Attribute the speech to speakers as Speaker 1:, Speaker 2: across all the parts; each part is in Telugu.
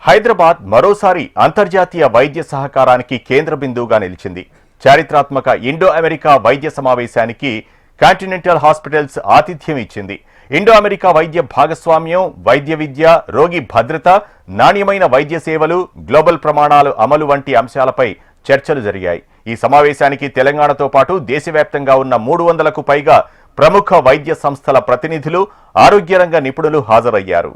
Speaker 1: హైదరాబాద్ మరోసారి అంతర్జాతీయ వైద్య సహకారానికి కేంద్ర బిందువుగా నిలిచింది. చారిత్రాత్మక ఇండో అమెరికా వైద్య సమావేశానికి కాంటినెంటల్ హాస్పిటల్స్ ఆతిథ్యం ఇచ్చింది. ఇండో అమెరికా వైద్య భాగస్వామ్యం, వైద్య విద్య, రోగి భద్రత, నాణ్యమైన వైద్య సేవలు, గ్లోబల్ ప్రమాణాలు అమలు వంటి అంశాలపై చర్చలు జరిగాయి. ఈ సమావేశానికి తెలంగాణతో పాటు దేశవ్యాప్తంగా ఉన్న 300కు పైగా ప్రముఖ వైద్య సంస్థల ప్రతినిధులు, ఆరోగ్య రంగ నిపుణులు హాజరయ్యారు.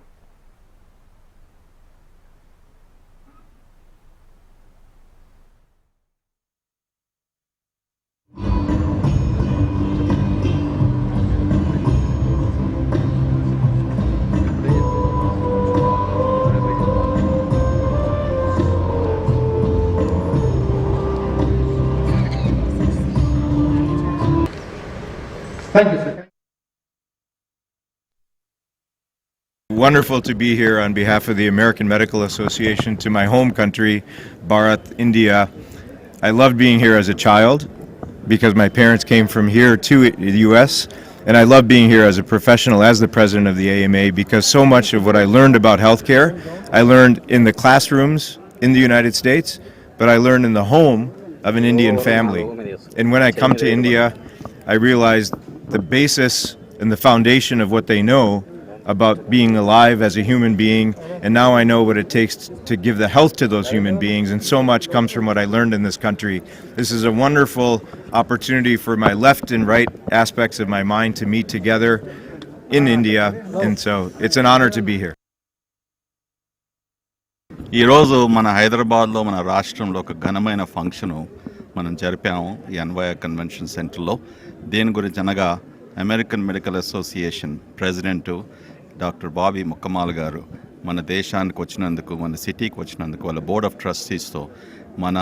Speaker 2: Thank you, sir.
Speaker 3: Wonderful to be here on behalf of the American Medical Association to my home country, Bharat, India. I loved being here as a child because my parents came from here to the US, and I love being here as a professional, as the president of the AMA, because so much of what I learned about healthcare, I learned in the classrooms in the United States, but I learned in the home of an Indian family. And when I come to India, I realized the basis and the foundation of what they know about being alive as a human being, and now I know what it takes to give the health to those human beings, and so much comes from what I learned in this country. This is a wonderful opportunity for my left and right aspects of my mind to meet together in India, and so it's an honor to be here.
Speaker 4: ఈ రోజు మన హైదరాబాద్లో మన రాష్ట్రంలో ఒక ఘనమైన ఫంక్షను మనం జరిపాము ఈ అన్వయ కన్వెన్షన్ సెంటర్లో. దేని గురించి అనగా American medical association president doctor Bobby Mukkamala గారు మన దేశానికి వచ్చినందుకు, మన సిటీకి వచ్చినందుకు, వాళ్ళ బోర్డ్ ఆఫ్ ట్రస్టీస్తో మన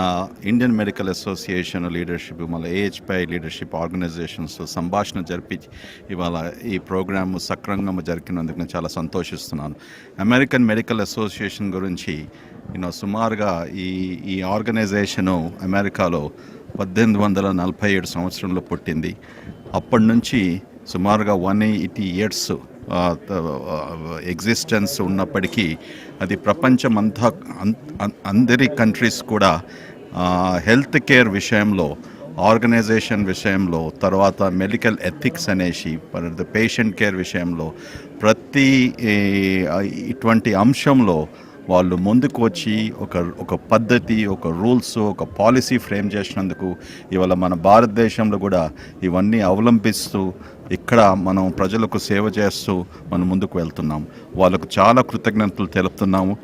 Speaker 4: ఇండియన్ మెడికల్ అసోసియేషన్ లీడర్షిప్, మన ఏహెచ్పై లీడర్షిప్ ఆర్గనైజేషన్స్తో సంభాషణ జరిపి ఇవాళ ఈ ప్రోగ్రాము సక్రమంగా జరిగినందుకు నేను చాలా సంతోషిస్తున్నాను. అమెరికన్ మెడికల్ అసోసియేషన్ గురించి సుమారుగా ఈ ఆర్గనైజేషను అమెరికాలో 1847 సంవత్సరంలో పుట్టింది. అప్పటి నుంచి సుమారుగా 180 years ఎగ్జిస్టెన్స్ ఉన్నప్పటికీ అది ప్రపంచమంతా అందరి కంట్రీస్ కూడా హెల్త్ కేర్ విషయంలో, ఆర్గనైజేషన్ విషయంలో, తర్వాత మెడికల్ ఎథిక్స్ అనేసి పేషెంట్ కేర్ విషయంలో ప్రతి ఇటువంటి అంశంలో వాళ్ళు ముందుకు వచ్చి ఒక పద్ధతి, ఒక రూల్స్, ఒక పాలసీ ఫ్రేమ్ చేసినందుకు ఇవాళ మన భారతదేశంలో కూడా ఇవన్నీ అవలంబిస్తూ ఇక్కడ మనం ప్రజలకు సేవ చేస్తూ మనం ముందుకు వెళ్తున్నాం. వాళ్ళకు చాలా కృతజ్ఞతలు తెలుపుతున్నాము.